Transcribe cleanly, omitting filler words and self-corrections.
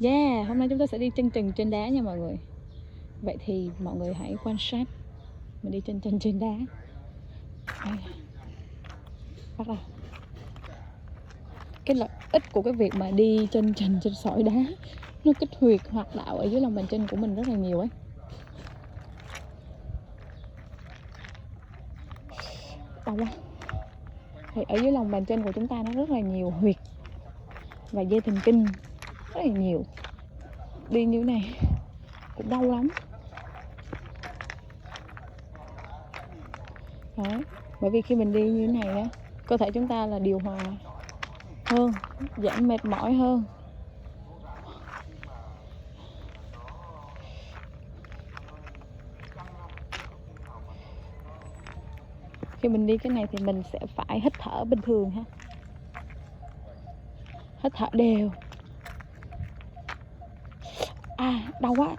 Yeah, hôm nay chúng ta sẽ đi chân trần trên đá nha mọi người. Vậy thì mọi người hãy quan sát mình đi chân trần trên đá. Đây, bắt đầu. Cái lợi ích của cái việc mà đi chân trần trên sỏi đá, nó kích huyệt hoạt đạo ở dưới lòng bàn chân của mình rất là nhiều ấy. Đau quá. Thì ở dưới lòng bàn chân của chúng ta nó rất là nhiều huyệt và dây thần kinh rất là nhiều. Đi như thế này cũng đau lắm. Đó, bởi vì khi mình đi như thế này á, cơ thể chúng ta là điều hòa hơn, giảm mệt mỏi hơn. Khi mình đi cái này thì mình sẽ phải hít thở bình thường ha. Hít thở đều. À, đau quá.